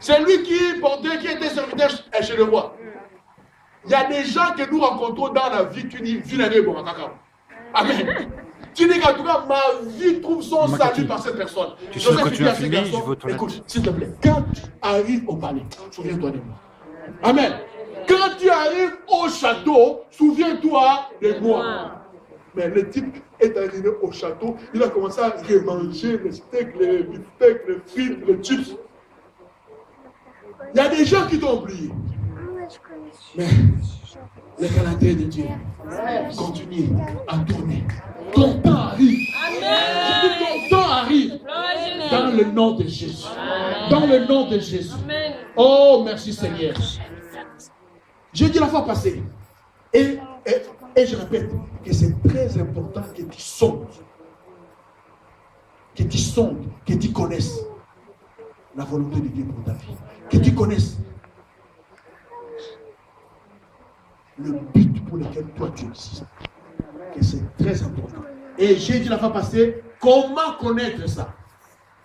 C'est lui qui était serviteur chez le roi. Il y a des gens que nous rencontrons dans la vie, tu dis, vie l'année, bon, amen. Tu dis qu'en tout cas, ma vie trouve son salut par cette personne. Tu sais que tu as fini, je veux ton écoute, s'il te plaît, quand tu arrives au palais, souviens-toi de moi. Amen. Quand tu arrives au château, souviens-toi de moi. Mais le type est arrivé au château, il a commencé à remanger les steaks, les beefsteaks, les frites, les chips. Il y a des gens qui t'ont oublié. Mais le calendrier de Dieu continue à tourner. Ton temps arrive. Ton temps arrive. Dans le nom de Jésus. Dans le nom de Jésus. Oh, merci Seigneur. J'ai dit la fois passée. Et je répète que c'est très important que tu sondes. Que tu sondes, que tu connaisses la volonté de Dieu pour ta vie. Que tu connaisses le but pour lequel toi tu existes. Que c'est très important. Et j'ai dit la fois passée, comment connaître ça?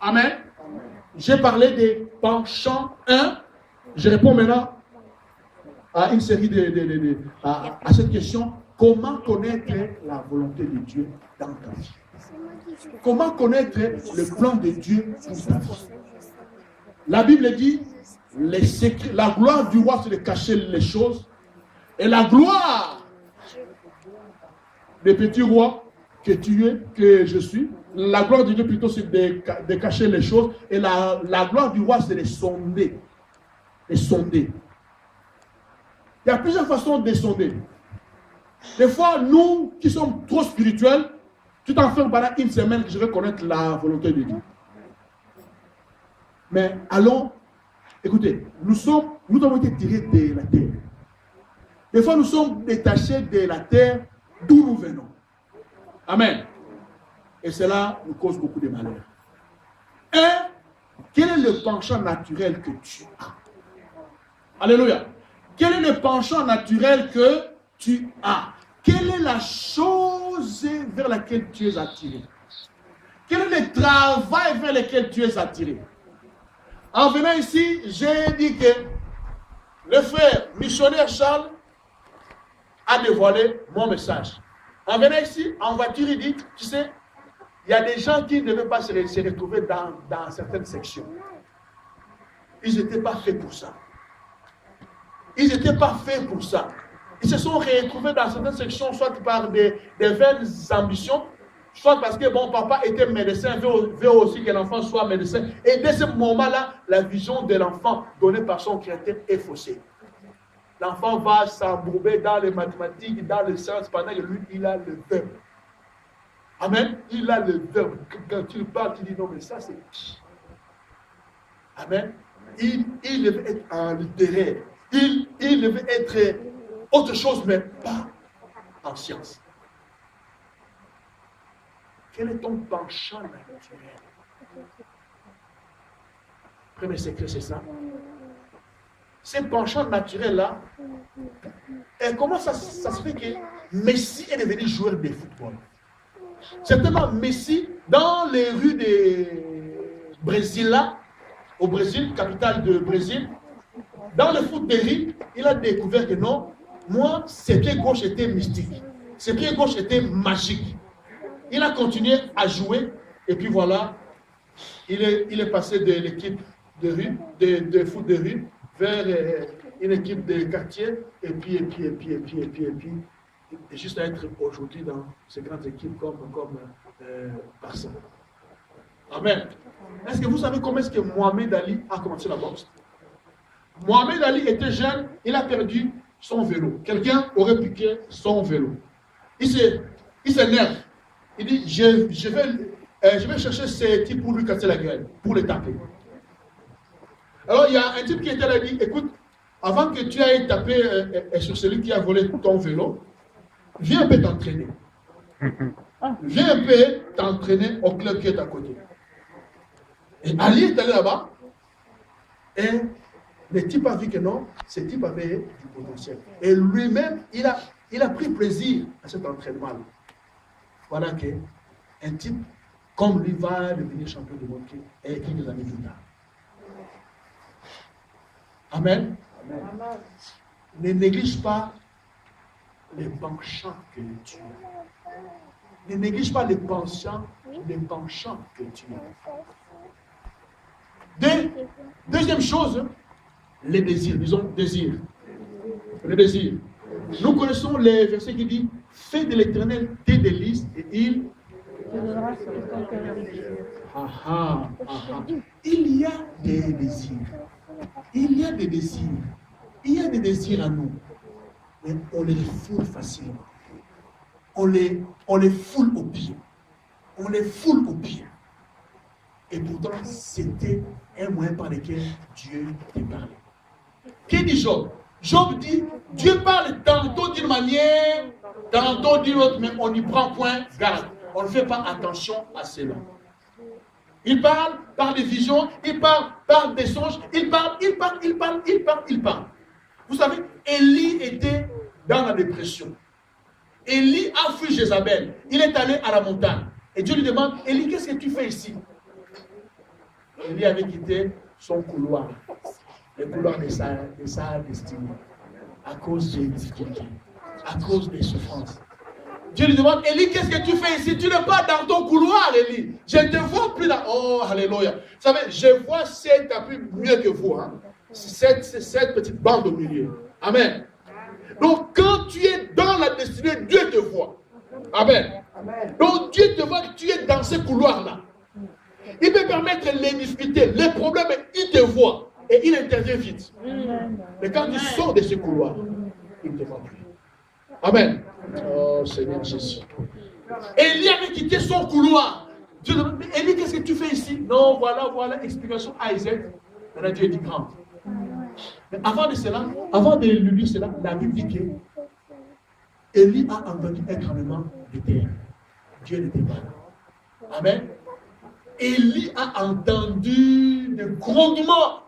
Amen. J'ai parlé des penchants 1. Je réponds maintenant à une série à cette question. Comment connaître la volonté de Dieu dans ta vie? Comment connaître le plan de Dieu pour ta vie? La Bible dit, les secrets, la gloire du roi c'est de cacher les choses. Et la gloire des petits rois que tu es, que je suis, la gloire de Dieu plutôt c'est de cacher les choses. Et la gloire du roi c'est de sonder. De sonder. Il y a plusieurs façons de sonder. Des fois, nous qui sommes trop spirituels, tu t'enfermes pendant une semaine que je vais connaître la volonté de Dieu. Mais allons, écoutez, nous avons été tirés de la terre. Des fois, nous sommes détachés de la terre d'où nous venons. Amen. Et cela nous cause beaucoup de malheur. Et quel est le penchant naturel que tu as? Alléluia. Quel est le penchant naturel que tu as? Quelle est la chose vers laquelle tu es attiré? Quel est le travail vers lequel tu es attiré? En venant ici, j'ai dit que le frère missionnaire Charles a dévoilé mon message. En venant ici, en voiture, il dit, tu sais, il y a des gens qui ne veulent pas se retrouver dans certaines sections. Ils n'étaient pas faits pour ça. Ils n'étaient pas faits pour ça. Ils se sont retrouvés dans certaines sections, soit par des vaines ambitions, soit parce que bon, papa était médecin, veut aussi que l'enfant soit médecin. Et dès ce moment-là, la vision de l'enfant donnée par son créateur est faussée. L'enfant va s'embourber dans les mathématiques, dans les sciences, pendant que lui, il a le verbe. Amen. Il a le verbe. Quand tu parles, tu dis non, mais ça c'est qui? Amen. Il devait être en littéraire. Il devait être autre chose, mais pas en science. Quel est ton penchant naturel? Premier secret, c'est ça. Ces penchants naturels-là, et comment ça se fait que Messi est devenu joueur de football? Certainement, Messi, dans les rues de Brésil, là, au Brésil, capitale de Brésil, dans le foot de rue, il a découvert que non, moi, ses pieds gauche étaient mystiques. Ses pieds gauche étaient magiques. Il a continué à jouer, et puis voilà, il est passé de l'équipe de rue, de foot de rue, vers une équipe de quartier, et puis, juste à être aujourd'hui dans ces grandes équipes comme Barça. Amen. Est-ce que vous savez comment est-ce que Mohamed Ali a commencé la boxe? Mohamed Ali était jeune, il a perdu son vélo. Quelqu'un aurait piqué son vélo. Il s'énerve. Il dit, je vais chercher ces types pour lui casser la gueule, pour les taper. Alors il y a un type qui était là et dit, écoute, avant que tu ailles taper sur celui qui a volé ton vélo, viens un peu t'entraîner. Viens un peu t'entraîner au club qui est à côté. Et Ali est allé là-bas, et le type a vu que non, ce type avait du potentiel. Et lui-même, il a pris plaisir à cet entraînement-là. Voilà qu'un type comme lui va devenir champion du monde et quelques années plus tard. Amen. Ne néglige pas les penchants que tu as. Ne néglige pas les penchants que tu as. Deuxième chose, les désirs. Disons désir. Le désir. Nous connaissons les versets qui disent fais de l'Éternel tes délices et il. Il y a des désirs. Il y a des désirs. Il y a des désirs à nous. Mais on les foule facilement. On les foule au pied. On les foule au pied. Et pourtant, c'était un moyen par lequel Dieu te parlait. Qui dit Job? Job dit, Dieu parle tantôt d'une manière, tantôt d'une autre, mais on n'y prend point garde. On ne fait pas attention à cela. Il parle par des visions, il parle par des songes, il parle. Vous savez, Élie était dans la dépression. Élie a fui Jézabel. Il est allé à la montagne. Et Dieu lui demande, Élie, qu'est-ce que tu fais ici? Élie avait quitté son couloir, le couloir de sa destinée, à cause des difficultés, à cause des souffrances. Dieu lui demande, Élie, qu'est-ce que tu fais ici? Tu n'es pas dans ton couloir, Élie. Je ne te vois plus là. Oh, alléluia. Vous savez, je vois cette appui mieux que vous. Hein? Cette petite bande au milieu. Amen. Donc, quand tu es dans la destinée, Dieu te voit. Amen. Donc, Dieu te voit que tu es dans ce couloir-là. Il peut permettre les difficultés, les problèmes, il te voit. Et il intervient vite. Mais quand tu sors de ce couloir, il ne te voit plus. Amen. Oh Seigneur Jésus. Élie avait quitté son couloir. Dieu demande, mais Élie, qu'est-ce que tu fais ici? Non, voilà, explication à Isaac. Maintenant Dieu dit grand. Mais avant de cela, avant de lui dire cela, la Bible dit que Élie a entendu un tremblement de terre. Dieu n'était pas là. Amen. Élie a entendu des grondements.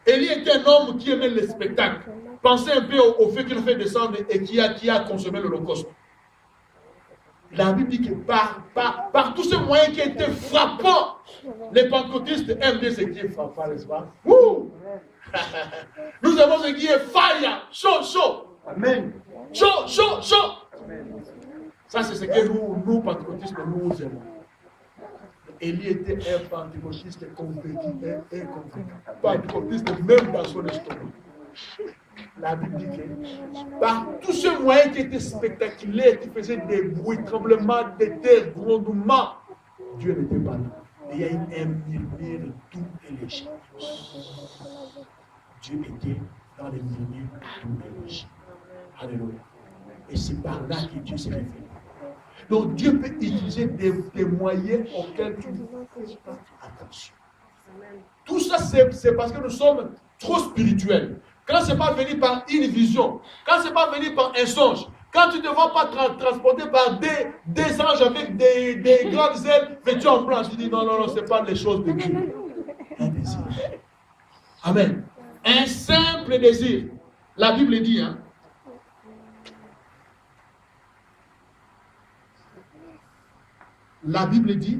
Élie était un homme qui aimait le spectacle. Pensez un peu au fait qu'il a fait descendre et qui a consommé l'Holocauste. La Bible dit que par tous ces moyens qui étaient frappants, les pentecôtistes aiment bien ce qui est frappant, n'est-ce pas? Nous avons ce qui est fire, chaud. Amen. Chaud. Ça, c'est ce que nous pentecôtistes, nous aimons. Élie était un pentecôtiste convaincu, pentecôtiste même dans son estomac. La Bible dit que par tous ces moyens qui étaient spectaculaires, qui faisaient des bruits, tremblements de terre, grondements, Dieu n'était pas là. Il y a eu un murmure doux et léger. Dieu était dans les murmures doux et légers. Alléluia. Et c'est par là que Dieu s'est révélé. Donc Dieu peut utiliser des moyens auxquels tu ne fais pas attention. Tout ça, c'est parce que nous sommes trop spirituels. Quand ce n'est pas venu par une vision, quand ce n'est pas venu par un songe, quand tu ne te vois pas transporter par des anges avec des grandes ailes vêtues en blanc, tu dis non, ce n'est pas les choses de Dieu. Un désir. Amen. Un simple désir. La Bible dit, hein. La Bible dit,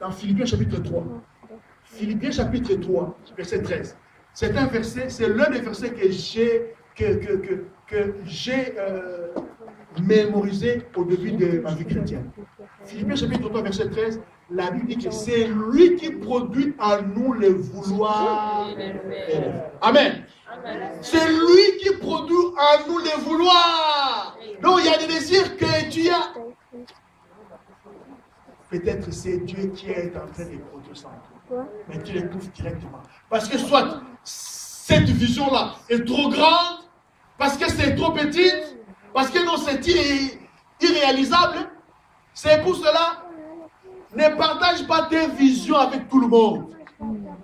dans Philippiens chapitre 3, Philippiens chapitre 3, verset 13. C'est un verset, c'est l'un des versets que j'ai mémorisé au début de ma vie chrétienne. Philippiens chapitre 3, verset 13, la Bible dit que c'est lui qui produit en nous le vouloir. Amen. C'est lui qui produit en nous le vouloir. Donc il y a des désirs que tu as. Peut-être c'est Dieu qui est en train de produire ça. Mais tu les trouves directement. Parce que soit cette vision-là est trop grande, parce que c'est trop petite, parce que non, c'est irréalisable. C'est pour cela, ne partage pas tes visions avec tout le monde.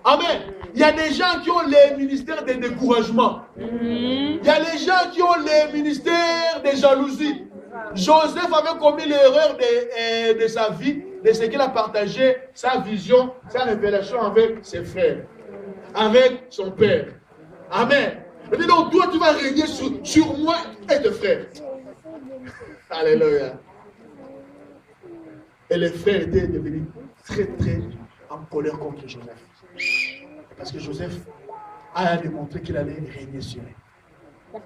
Amen. Il y a des gens qui ont les ministères de découragement. Il y a des gens qui ont les ministères de jalousie. Joseph avait commis l'erreur de sa vie, de ce qu'il a partagé, sa vision, sa révélation avec ses frères, avec son père. Amen. Il dit donc, toi, tu vas régner sur moi et tes frères. Alléluia. Et les frères étaient devenus très en colère contre Joseph. Parce que Joseph a démontré qu'il allait régner sur eux.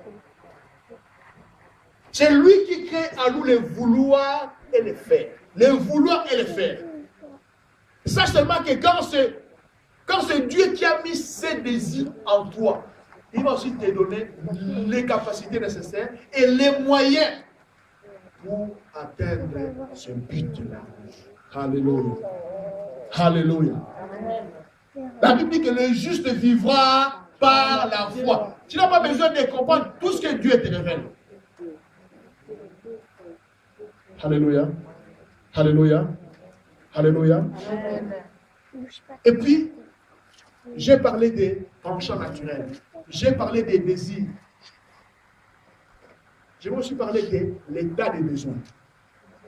C'est lui qui crée en nous les vouloirs et les faire. Les vouloirs et les faire. Sache seulement que quand c'est Dieu qui a mis ses désirs en toi, il va aussi te donner les capacités nécessaires et les moyens pour atteindre ce but-là. Alléluia. Alléluia. La Bible dit que le juste vivra par la foi. Tu n'as pas besoin de comprendre tout ce que Dieu te révèle. Alléluia. Alléluia. Alléluia. Et puis, j'ai parlé des penchants naturels. J'ai parlé des désirs. Je vais aussi parler de l'état des besoins.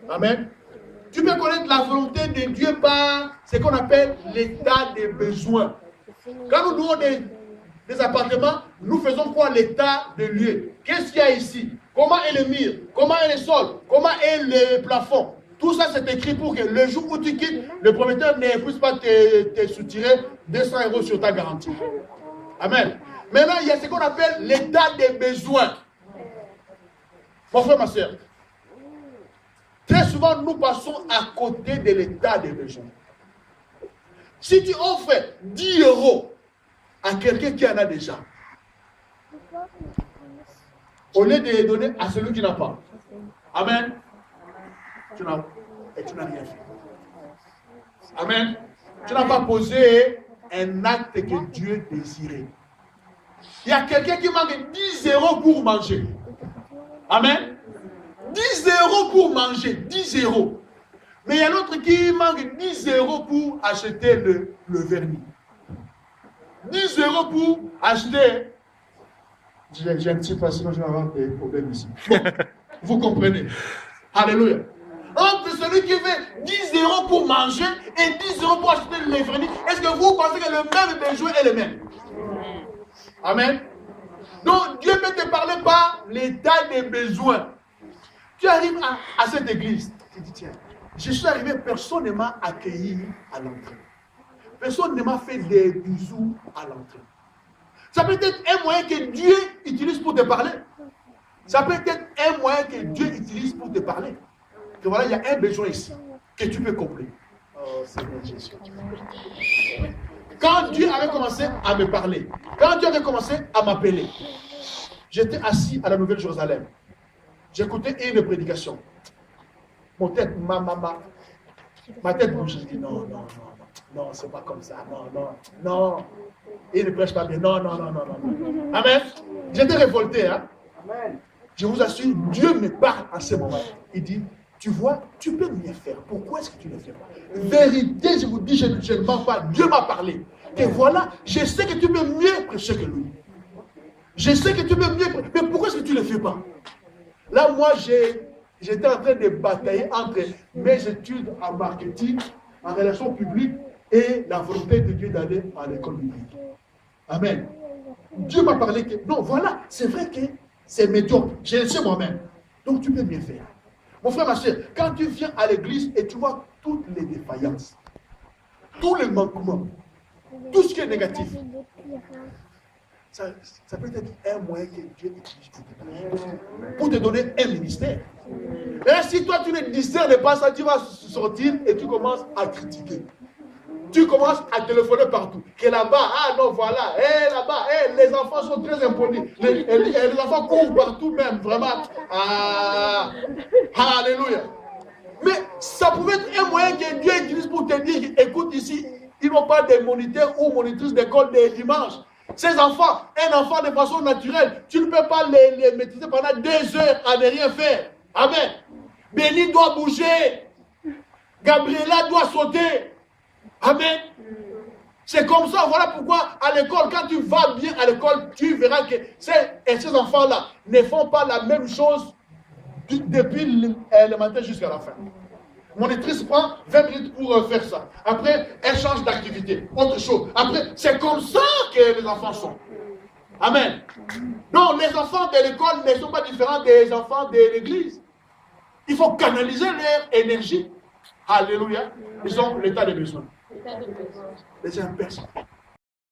Amen. Tu peux connaître la volonté de Dieu par ce qu'on appelle l'état des besoins. Quand nous louons des appartements, nous faisons quoi l'état de lieu? Qu'est-ce qu'il y a ici? Comment est le mur? Comment est le sol? Comment est le plafond? Tout ça, c'est écrit pour que le jour où tu quittes, le propriétaire ne puisse pas te soutirer 200 € sur ta garantie. Amen. Maintenant, il y a ce qu'on appelle l'état des besoins. Mon frère, ma soeur, très souvent, nous passons à côté de l'état des besoins. Si tu offres 10 € à quelqu'un qui en a déjà, au lieu de les donner à celui qui n'a pas, amen, tu n'as rien fait. Amen. Tu n'as pas posé un acte que Dieu désirait. Il y a quelqu'un qui manque 10 € pour manger. Amen. 10 € pour manger, 10 €. Mais il y a l'autre qui manque 10 € pour acheter le vernis. 10 € pour acheter. J'ai un petit peu, sinon je vais avoir des problèmes ici. Bon, vous comprenez. Alléluia. Entre celui qui fait 10 € pour manger et 10 € pour acheter le vernis, est-ce que vous pensez que le même besoin est le même? Amen. Donc Dieu peut te parler par l'état des besoins. Tu arrives à cette église, tu dis tiens, je suis arrivé, personne ne m'a accueilli à l'entrée. Personne ne m'a fait des bisous à l'entrée. Ça peut être un moyen que Dieu utilise pour te parler. Ça peut être un moyen que Dieu utilise pour te parler. Que voilà, il y a un besoin ici que tu peux combler. Oh Seigneur Jésus. Quand Dieu avait commencé à me parler, quand Dieu avait commencé à m'appeler, j'étais assis à la Nouvelle-Jérusalem. J'écoutais une prédication. Mon tête, ma tête bouge. Je dis non, c'est pas comme ça. Non. Il ne prêche pas bien. Non. Amen. J'étais révolté. Hein? Amen. Je vous assure, Dieu me parle à ce moment. Il dit, tu vois, tu peux mieux faire. Pourquoi est-ce que tu ne le fais pas? Vérité, je vous dis, je ne mens pas. Dieu m'a parlé. Et voilà, je sais que tu peux mieux prêcher que lui. Je sais que tu peux mieux prêcher. Mais pourquoi est-ce que tu ne le fais pas? Là, moi, j'étais en train de batailler entre mes études en marketing, en relations publiques et la volonté de Dieu d'aller à l'école biblique. Amen. Dieu m'a parlé que, non, voilà, c'est vrai que c'est médiocre. Je le sais moi-même. Donc, tu peux bien faire. Mon frère, ma soeur, quand tu viens à l'église et tu vois toutes les défaillances, tous les manquements, tout ce qui est négatif, ça peut être un moyen que Dieu utilise pour te donner un ministère. Et si toi, tu ne discernes pas ça, tu vas sortir et tu commences à critiquer. Tu commences à téléphoner partout. Que là-bas, ah non, voilà, là-bas, les enfants sont très impolis. Les enfants courent partout même, vraiment. Ah, alléluia. Mais ça pouvait être un moyen que Dieu utilise pour te dire, écoute ici, ils n'ont pas de moniteur ou monitrice d'école des dimanches. Ces enfants, un enfant de façon naturelle, tu ne peux pas les maîtriser pendant 2 heures à ne rien faire. Amen. Béni doit bouger. Gabriela doit sauter. Amen. C'est comme ça, voilà pourquoi à l'école, quand tu vas bien à l'école, tu verras que ces enfants-là ne font pas la même chose depuis le matin jusqu'à la fin. Monitrice prend 20 minutes pour faire ça. Après, elle change d'activité, autre chose. Après, c'est comme ça que les enfants sont. Amen. Donc, les enfants de l'école ne sont pas différents des enfants de l'église. Il faut canaliser leur énergie. Alléluia. Ils ont l'état de besoin. État de besoin. Les gens persécutés.